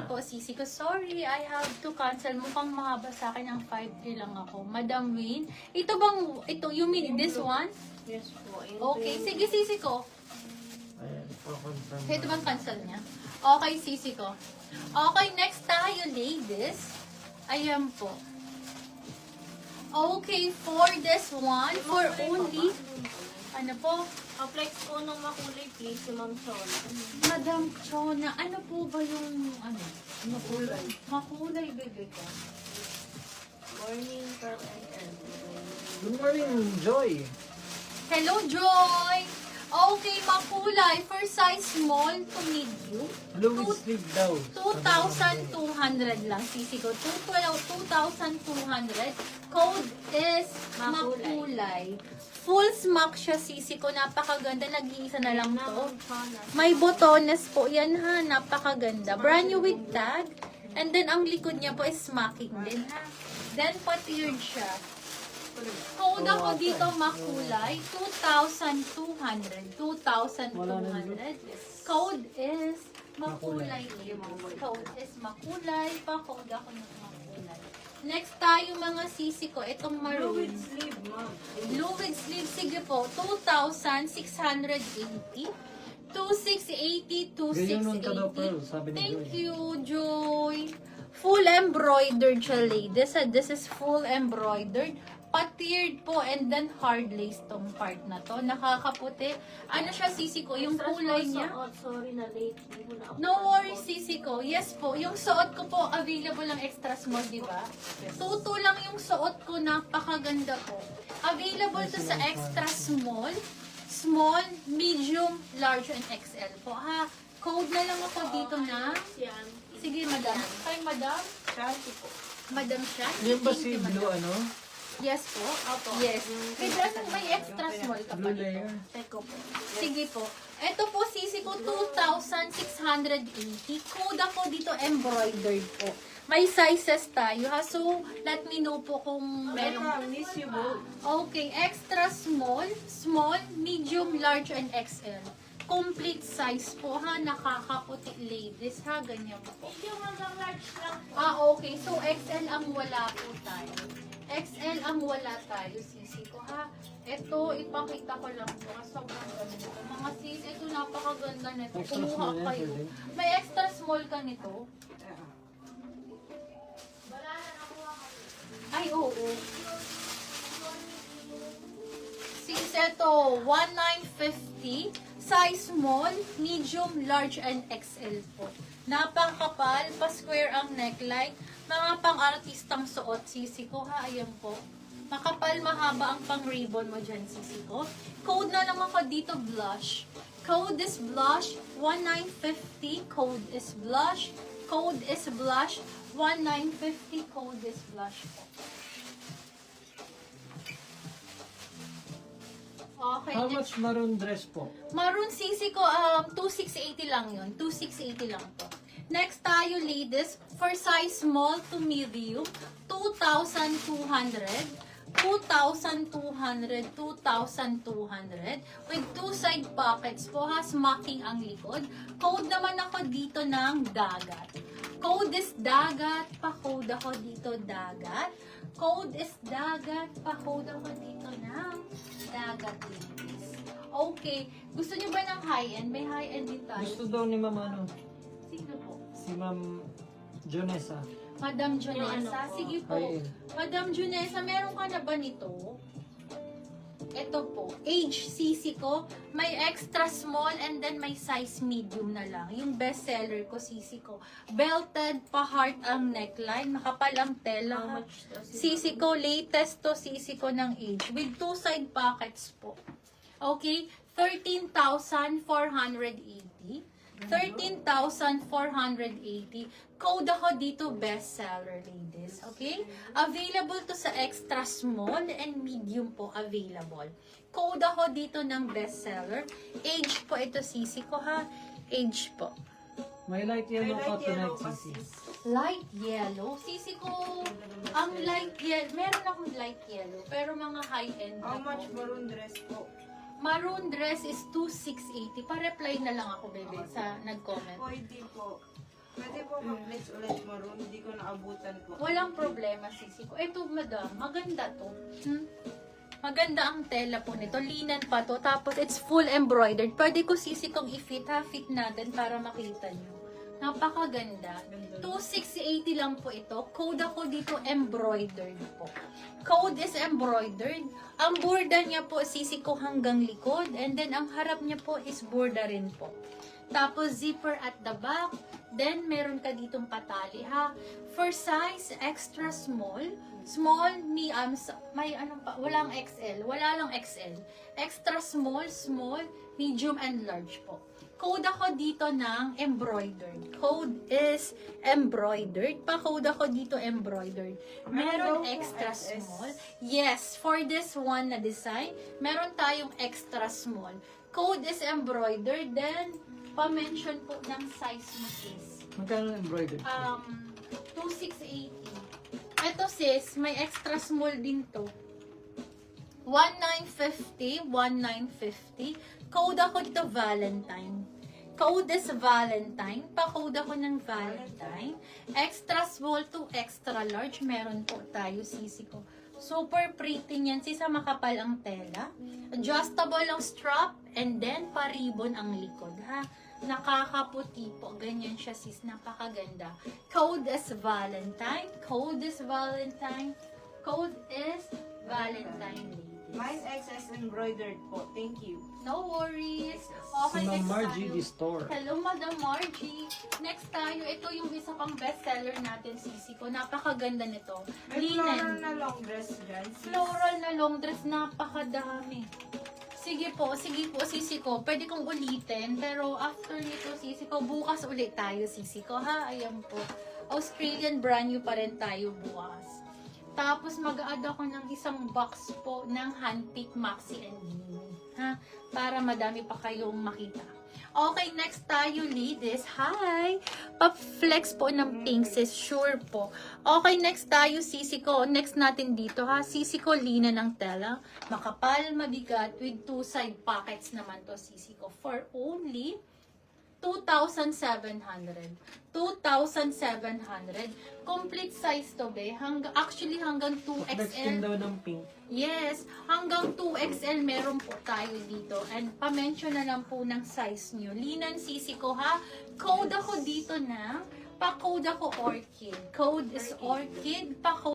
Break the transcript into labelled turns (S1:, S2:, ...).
S1: Po, Sisi ko. Sorry, I have to cancel. Mukhang mahaba sa akin ang 5-3 lang ako. Madam Wayne. Ito bang, you mean this one?
S2: Yes po.
S1: Okay, sige Sisi ko. Ito bang cancel niya? Okay, Sisi ko. Okay, next tayo, ladies. Ayan po. Okay, for this one, for only, ano po?
S2: Flex po ng makulay, please, si Ma'am Chona.
S1: Madam Chona, ano po ba yung, ano?
S2: Makulay.
S1: Makulay, bebe ko.
S2: Morning, Pearl and
S3: Good morning, Joy.
S1: Hello, Joy! Okay, makulay for size small to medium.
S3: Louis sleeve daw.
S1: 2,200 lang, Sisi ko. 2,200. Code is makulay. Full smock siya, Sisi ko. Napakaganda. Nag-iisa na lang to. May botones po. Yan ha. Napakaganda. Brand new with tag. And then, ang likod niya po is smocking din ha. Then, patiered siya. Code ako dito makulay. 2,200. 2,200. Code is makulay. Code is makulay. Pa-code ako ng makulay. Next tayo mga sisi ko. Itong maroon.
S2: Fluid sleeve, ma'am.
S1: Fluid sleeve. Sige po. 2,680. 2,680.
S3: Ganyan nun ka daw, Pearl,
S1: 2,680.
S3: sabi ni
S1: Thank
S3: Joy.
S1: you, Joy. Full embroidered siya, ladies. This is full embroidered. Patiered po and then hard lace tong part na to. Nakakaputi. Ano siya, sisi ko? Yung kulay niya.
S2: Sorry na late. Hindi ko na
S1: No worries, sisi ko. Yes po. Yung suot ko po, available lang extra small, di ba? Tuto lang yung suot ko. Napakaganda po. Available to sa extra small, small, medium, large, and XL po. Ha? Code na lang ako dito na.
S2: Yan.
S1: Sige, madam. Kay madam?
S2: Shanty po.
S1: Madam siya?
S3: Yan ba
S1: Thank
S3: si
S1: you, madam.
S3: Blue ano?
S1: Yes po.
S2: Opo.
S1: Yes. May, may extra small ka pa
S3: Blue
S1: dito.
S3: layer.
S2: Teko po.
S1: Sige po. Ito po, sisi ko, 2,680. Code ako dito, embroidered po. May sizes tayo, ha? So, let me know po kung meron.
S2: Miss you both.
S1: Okay, extra small, small, medium, large, and XL. Complete size po, ha? Nakakaputi, ladies, ha? Ganyan po.
S2: Medium hanggang large lang po.
S1: Okay. So, XL ang wala po tayo. XL ang wala tayo, sisi ko, ha? Ito, ipakita ko lang po. Sobrang ganda nito. Mga sisi, ito napakaganda nito.
S3: Extra
S1: Kumuha
S3: small yan,
S1: kayo.
S3: pwede.
S1: May extra small ka nito? Ay, oo. Sis, ito, 1,950. Size small, medium, large, and XL po. Napakapal, pa-square ang neckline. Mga pang-artistang suot, sisi ko ha, ayan po. Makapal, mahaba ang pang-ribbon mo dyan, sisi ko. Code na lang ako dito, blush. Code is blush, 1,950. Code is blush. Code is blush, 1,950. Code is blush po. Okay,
S3: How
S1: next.
S3: much maroon dress po?
S1: Maroon sisi ko, 2,680 lang yun. 2,680 lang to. Next tayo, ladies, for size small to medium, 2,200. 2,200, 2,200. With two side pockets po, ha, smocking ang likod. Code naman ako dito ng dagat. Code is dagat, pa-code ako dito dagat. Code is dagat, pa-code ako dito ng dagat, ladies. Okay, gusto niyo ba ng high-end? May high-end din tayo.
S3: Gusto daw ni Ma'am ano?
S1: Sino po?
S3: Si Ma'am Jonessa.
S1: Madam Junesa.
S2: Yung ano po?
S1: Sige po.
S3: High-end.
S1: Madam Junesa, meron ka na ba nito? Ito po. Age CC ko. May extra small and then may size medium na lang. Yung best seller ko, CC ko. Belted pa heart ang neckline. Makapal ang tela.
S2: How much does it?
S1: CC ko. Latest to CC ko ng age. With two side pockets po. Okay? 13,480. 13,480. Code ako dito, bestseller, ladies. Okay? Available to sa extra small and medium po available. Code ako dito ng bestseller. Age po ito, sisi ko ha. Age po.
S3: May light yellow
S2: May
S3: pa
S2: light yellow
S3: tonight,
S2: pa,
S3: Sisi.
S2: sis.
S1: Light yellow. Sisi ko, Ang light yellow, meron akong light yellow, pero mga high-end
S2: How
S1: na
S2: much
S1: po.
S2: maroon dress po?
S1: Maroon dress is 2,680. Pa-reply na lang ako, bebe, sa nag-comment.
S2: Pwede po. Pwede po mag-place ulit maroon. Hindi ko naabutan po.
S1: Walang problema, sisi ko. Eto, madam, maganda to. Maganda ang tela po nito. Linan pa to. Tapos, it's full embroidered. Pwede ko sisi kong i-fit, ha? Fit natin para makita nyo. Napakaganda. 2,680 lang po ito. Code ako dito, embroidered po. Code is embroidered. Ang borda niya po, sisi ko hanggang likod. And then, ang harap niya po is borda rin po. Tapos, zipper at the back. Then, meron ka ditong patali, ha? For size, extra small. Small, may ano pa, walang XL. Wala lang XL. Extra small, small, medium, and large po. Code ako dito ng embroidered. Code is embroidered. Pa-code ako dito embroidered. Meron extra small. Yes, for this one na design, meron tayong extra small. Code is embroidered. Then, pa-mention po ng size mo, sis.
S3: Magkano embroidered?
S1: 2,680. Ito, sis, may extra small din to. 1,950. 1,950. Code ako dito, Valentine. Code is Valentine. Pa-code ako ng Valentine. Extra small to extra large. Meron po tayo, sisi ko. Super pretty niyan, sis. Makapal ang tela. Adjustable ang strap. And then, pa-ribbon ang likod, ha? Nakakaputi po. Ganyan siya, sis. Napakaganda. Code is Valentine. Code is Valentine. Code is Valentine, ladies.
S2: Mine XS embroidered po. Thank you.
S1: No worries.
S3: Si
S1: Okay,
S3: Ma'am
S1: next
S3: Margie,
S1: tayo.
S3: the store.
S1: Hello, Madam Margie. Next tayo, ito yung isa pang bestseller natin, sisi ko. Napakaganda nito.
S2: May floral
S1: Linen.
S2: na long dress dyan. sis.
S1: Floral na long dress, napakadami. Sige po, sisi ko. Pwede kong ulitin, pero after nito, sisi ko, bukas ulit tayo, sisi ko, ha? Ayan po. Australian brand new pa rin tayo bukas. Tapos mag-add ako ng isang box po ng handpick maxi and mini, ha? Para madami pa kayong makita. Okay, next tayo, ladies. Hi! Pa-flex po ng pink, sis. Sure po. Okay, next tayo, sisi ko. Next natin dito, ha? Sisi ko, lina ng tela. Makapal, mabigat, with 2 side pockets naman to, sisi ko. For only 2,700. 2,700. Complete size to, be. Actually, hanggang
S3: Next
S1: 2XL.
S3: din daw ng pink.
S1: Yes, hanggang 2XL meron po tayo dito. And pa-mention na lang po ng size nyo. Linan, sisi ko, ha? Code ako dito na, pa-code ako orchid. Code is orchid, pa-code